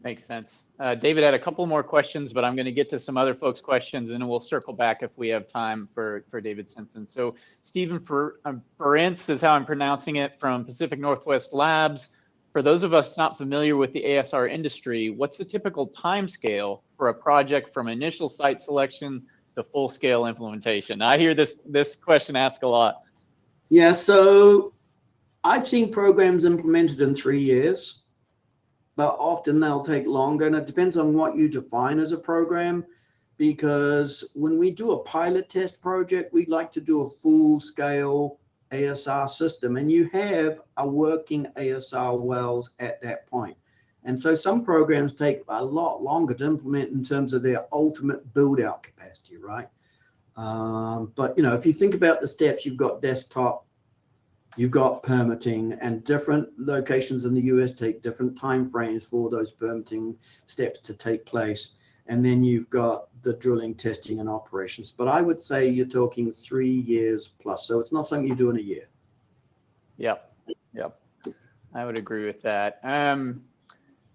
Makes sense. David had a couple more questions, but I'm going to get to some other folks' questions, and then we'll circle back if we have time for David Simpson. So Stephen Ferentz is how I'm pronouncing it, from Pacific Northwest Labs. For those of us not familiar with the ASR industry, what's the typical time scale for a project from initial site selection to full-scale implementation? I hear this question asked a lot. Yeah, so I've seen programs implemented in 3 years, but often they'll take longer, and it depends on what you define as a program, because when we do a pilot test project, we'd like to do a full-scale ASR system, and you have a working ASR wells at that point. And so some programs take a lot longer to implement in terms of their ultimate build-out capacity, right? But, you know, if you think about the steps, you've got desktop, you've got permitting, and different locations in the US take different timeframes for those permitting steps to take place. And then you've got the drilling, testing, and operations. But I would say you're talking 3 years plus. So it's not something you do in a year. Yep. I would agree with that.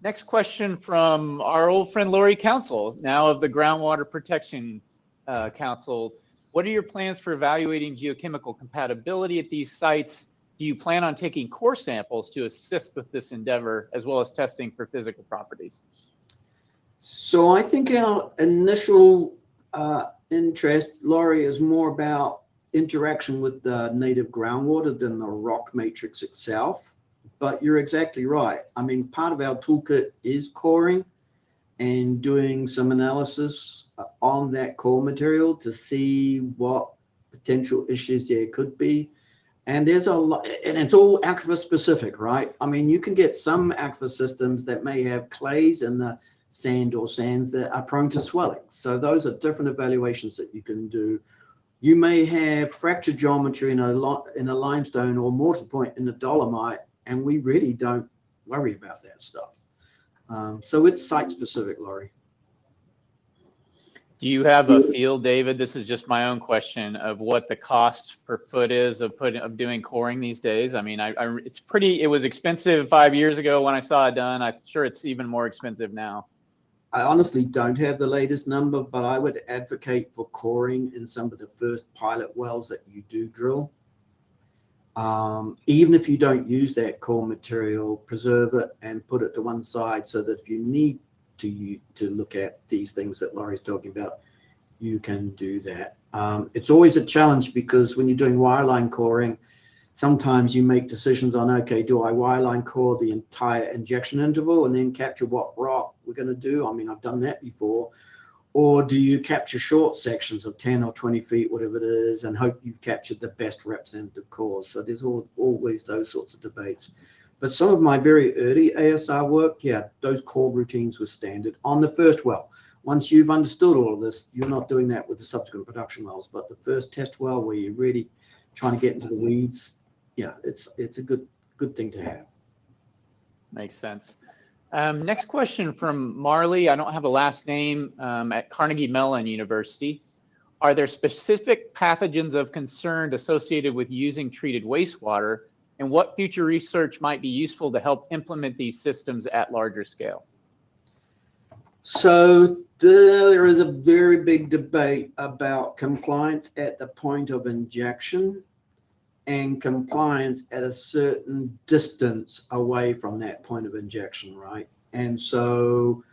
Next question from our old friend Lori Council, now of the Groundwater Protection Council. What are your plans for evaluating geochemical compatibility at these sites? Do you plan on taking core samples to assist with this endeavor, as well as testing for physical properties? So I think our initial interest, Laurie, is more about interaction with the native groundwater than the rock matrix itself. But you're exactly right. I mean, part of our toolkit is coring and doing some analysis on that core material to see what potential issues there could be. And there's a lot, and it's all aquifer specific, right? I mean, you can get some aquifer systems that may have clays in the sand or sands that are prone to swelling. So those are different evaluations that you can do. You may have fracture geometry in a limestone or mortar point in the dolomite, and we really don't worry about that stuff. So it's site specific, Laurie. Do you have a feel, David? This is just my own question of what the cost per foot is of doing coring these days. I mean, it was expensive 5 years ago when I saw it done. I'm sure it's even more expensive now. I honestly don't have the latest number, but I would advocate for coring in some of the first pilot wells that you do drill. Even if you don't use that core material, preserve it and put it to one side so that if you need to look at these things that Laurie's talking about, you can do that. It's always a challenge because when you're doing wireline coring, sometimes you make decisions on, okay, do I wireline core the entire injection interval and then capture what rock we're going to do? I mean, I've done that before. Or do you capture short sections of 10 or 20 feet, whatever it is, and hope you've captured the best representative cores? So there's always those sorts of debates. But some of my very early ASR work, yeah, those core routines were standard on the first well. Once you've understood all of this, you're not doing that with the subsequent production wells. But the first test well where you're really trying to get into the weeds, yeah, it's a good thing to have. Makes sense. Next question from Marley. I don't have a last name, at Carnegie Mellon University. Are there specific pathogens of concern associated with using treated wastewater, and what future research might be useful to help implement these systems at larger scale? So there is a very big debate about compliance at the point of injection and compliance at a certain distance away from that point of injection, right? And so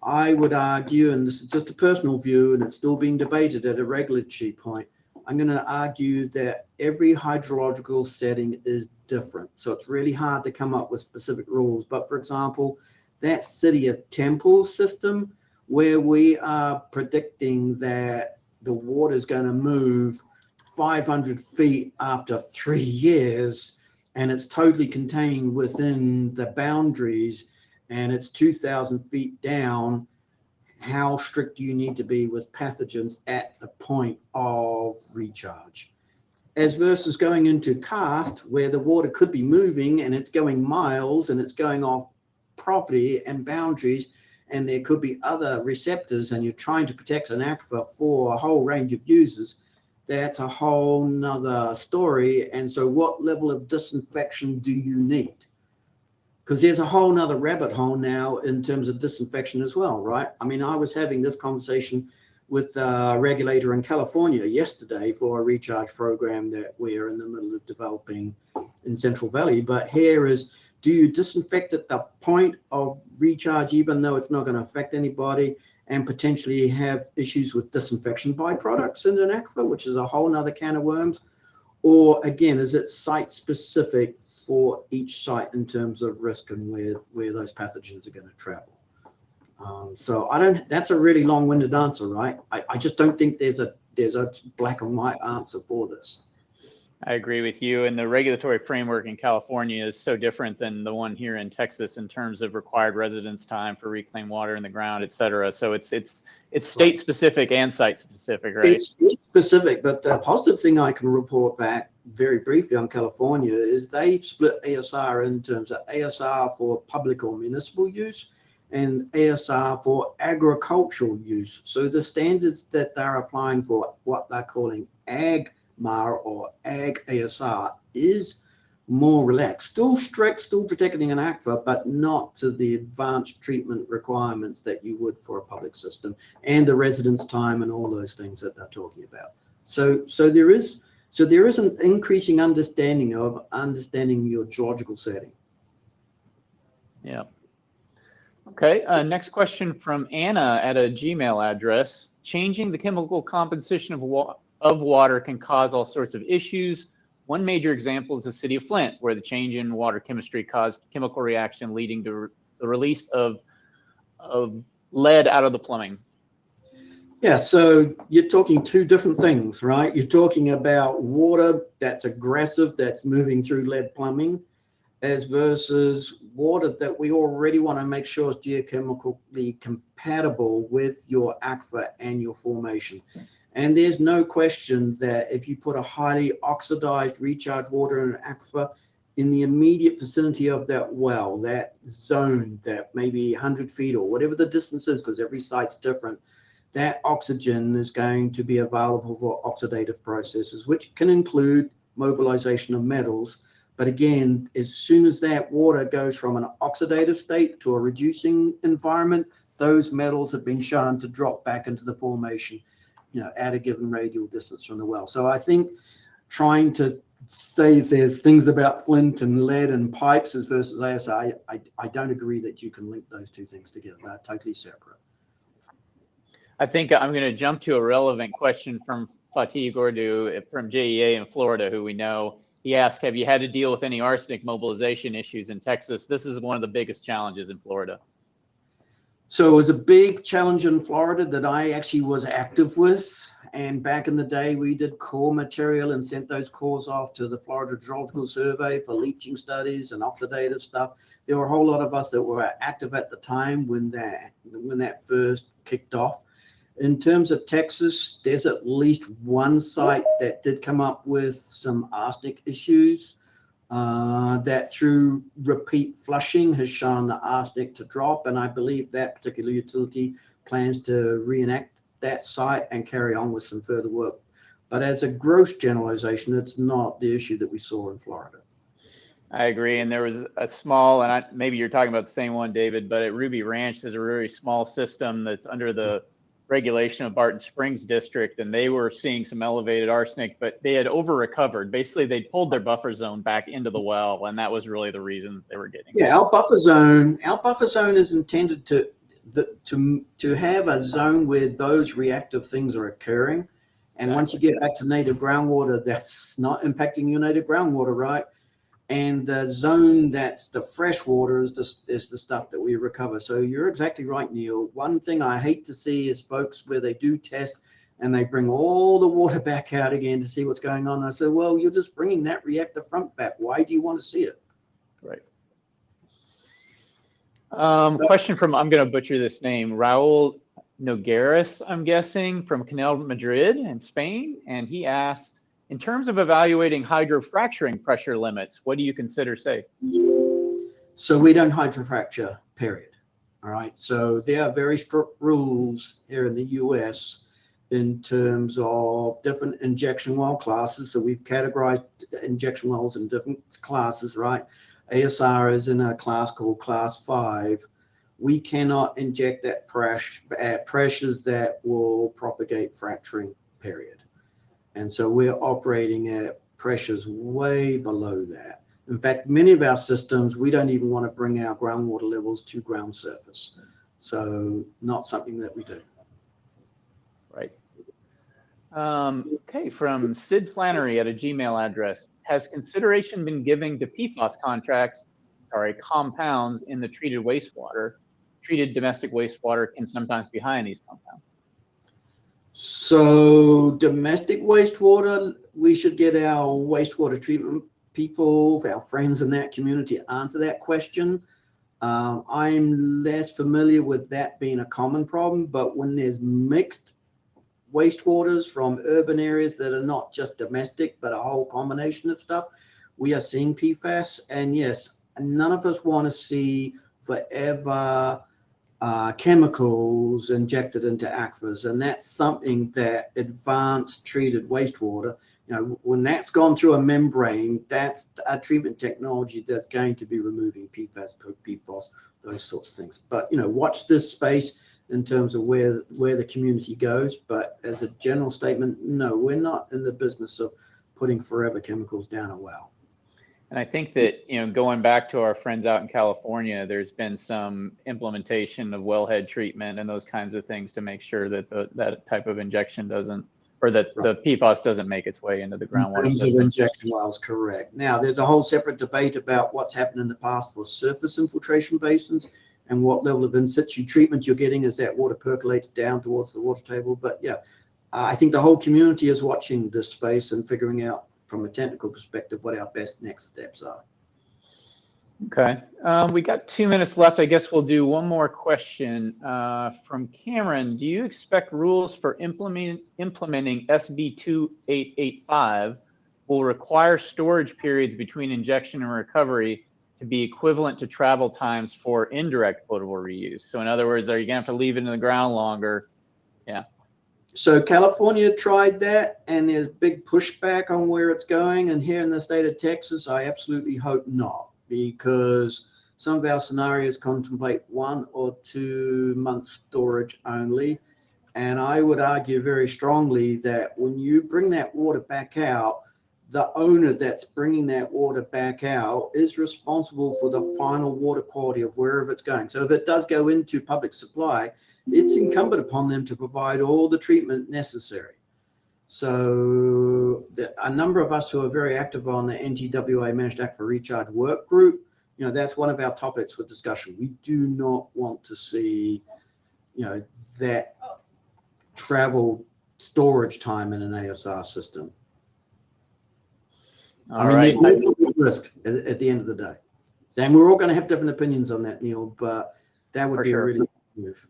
I would argue, and this is just a personal view, and it's still being debated at a regulatory point, I'm going to argue that every hydrological setting is different. So it's really hard to come up with specific rules. But for example, that City of Temple system, where we are predicting that the water is going to move 500 feet after 3 years, and it's totally contained within the boundaries, and it's 2,000 feet down, how strict do you need to be with pathogens at the point of recharge? As versus going into karst, where the water could be moving and it's going miles and it's going off property and boundaries, and there could be other receptors, and you're trying to protect an aquifer for a whole range of users. That's a whole nother story. And so what level of disinfection do you need? Because there's a whole nother rabbit hole now in terms of disinfection as well, right? I mean, I was having this conversation with a regulator in California yesterday for a recharge program that we're in the middle of developing in Central Valley. But here is, do you disinfect at the point of recharge, even though it's not going to affect anybody, and potentially have issues with disinfection byproducts in an aquifer, which is a whole nother can of worms? Or again, is it site specific for each site in terms of risk and where those pathogens are going to travel? So that's a really long-winded answer, right? I just don't think there's a black and white answer for this. I agree with you. And the regulatory framework in California is so different than the one here in Texas in terms of required residence time for reclaimed water in the ground, et cetera. So it's state specific and site specific, right? It's state specific, but the positive thing I can report back very briefly on California is they've split ASR in terms of ASR for public or municipal use and ASR for agricultural use. So the standards that they're applying for what they're calling ag MAR or ag ASR is more relaxed, still strict, still protecting an aquifer, but not to the advanced treatment requirements that you would for a public system and the residence time and all those things that they're talking about. So there is an increasing understanding your geological setting. Yeah. Okay. Next question from Anna at a Gmail address. Changing the chemical composition of water can cause all sorts of issues. One major example is the city of Flint, where the change in water chemistry caused chemical reaction leading to the release of lead out of the plumbing. Yeah, so you're talking two different things, right? You're talking about water that's aggressive, that's moving through lead plumbing, as versus water that we already want to make sure is geochemically compatible with your aquifer and your formation. And there's no question that if you put a highly oxidized recharge water in an aquifer in the immediate vicinity of that well, that zone, that maybe 100 feet or whatever the distance is, because every site's different, that oxygen is going to be available for oxidative processes, which can include mobilization of metals. But again, as soon as that water goes from an oxidative state to a reducing environment, those metals have been shown to drop back into the formation, at a given radial distance from the well. So I think trying to say if there's things about flint and lead and pipes as versus ASR, I don't agree that you can link those two things together. They're totally separate. I think I'm going to jump to a relevant question from Fatih Gordu from JEA in Florida, who we know. He asked, have you had to deal with any arsenic mobilization issues in Texas? This is one of the biggest challenges in Florida. So it was a big challenge in Florida that I actually was active with. And back in the day, we did core material and sent those cores off to the Florida Geological Survey for leaching studies and oxidative stuff. There were a whole lot of us that were active at the time when that first kicked off. In terms of Texas, there's at least one site that did come up with some arsenic issues. That through repeat flushing has shown the arsenic to drop, and I believe that particular utility plans to reenact that site and carry on with some further work. But as a gross generalization, it's not the issue that we saw in Florida. I agree, and there was a small, and maybe you're talking about the same one, David, but at Ruby Ranch, there's a very small system that's under the regulation of Barton Springs District, and they were seeing some elevated arsenic, but they had over recovered. Basically, they pulled their buffer zone back into the well, and that was really the reason they were getting. Yeah, our buffer zone is intended to have a zone where those reactive things are occurring. And Exactly. Once you get back to native groundwater, that's not impacting your native groundwater, right? And the zone that's the fresh water is the stuff that we recover. So you're exactly right, Neil. One thing I hate to see is folks where they do test and they bring all the water back out again to see what's going on. I said, well, you're just bringing that reactor front back. Why do you want to see it? Right. Question from, I'm going to butcher this name, Raul Nogueras, I'm guessing, from Canal Madrid in Spain. And he asked, in terms of evaluating hydrofracturing pressure limits, what do you consider safe? So we don't hydrofracture, period. All right. So there are very strict rules here in the US in terms of different injection well classes. So we've categorized injection wells in different classes, right? ASR is in a class called class 5. We cannot inject that at pressures that will propagate fracturing, period. And so we're operating at pressures way below that. In fact, many of our systems, we don't even want to bring our groundwater levels to ground surface. So not something that we do. Right. Okay, from Sid Flannery at a Gmail address. Has consideration been given to PFAS compounds in the treated wastewater? Treated domestic wastewater can sometimes be high in these compounds. So domestic wastewater, we should get our wastewater treatment people, our friends in that community, answer that question. I'm less familiar with that being a common problem, but when there's mixed wastewaters from urban areas that are not just domestic, but a whole combination of stuff, we are seeing PFAS. And yes, none of us want to see forever chemicals injected into aquifers, and that's something that advanced treated wastewater, when that's gone through a membrane, that's a treatment technology that's going to be removing PFAS, PFOS, those sorts of things. But watch this space in terms of where the community goes. But as a general statement, no, we're not in the business of putting forever chemicals down a well. And I think that, going back to our friends out in California, there's been some implementation of wellhead treatment and those kinds of things to make sure that that type of injection doesn't, or that the PFAS doesn't make its way into the groundwater system. Injection wells, correct. Now, there's a whole separate debate about what's happened in the past for surface infiltration basins and what level of in situ treatment you're getting as that water percolates down towards the water table. But yeah, I think the whole community is watching this space and figuring out from a technical perspective what our best next steps are. Okay, we got 2 minutes left. I guess we'll do one more question from Cameron. Do you expect rules for implementing SB 2885 will require storage periods between injection and recovery to be equivalent to travel times for indirect potable reuse? So in other words, are you gonna have to leave it in the ground longer? Yeah. So California tried that, and there's big pushback on where it's going. And here in the state of Texas, I absolutely hope not, because some of our scenarios contemplate 1 or 2 months storage only. And I would argue very strongly that when you bring that water back out, the owner that's bringing that water back out is responsible for the final water quality of wherever it's going. So if it does go into public supply, it's incumbent upon them to provide all the treatment necessary. So a number of us who are very active on the NTWA Managed Aquifer Recharge work group, that's one of our topics for discussion. We do not want to see, that travel storage time in an ASR system. There's risk at the end of the day. And we're all going to have different opinions on that, Neil, but that would be a really good move.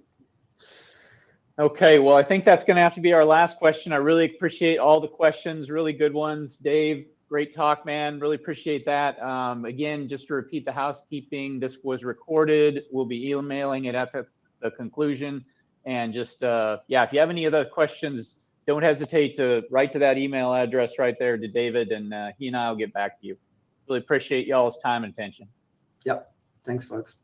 Okay, well, I think that's going to have to be our last question. I really appreciate all the questions, really good ones. Dave, great talk, man. Really appreciate that. Again, just to repeat the housekeeping, this was recorded. We'll be emailing it at the conclusion. And just, if you have any other questions, don't hesitate to write to that email address right there to David, and he and I will get back to you. Really appreciate y'all's time and attention. Yep. Thanks, folks.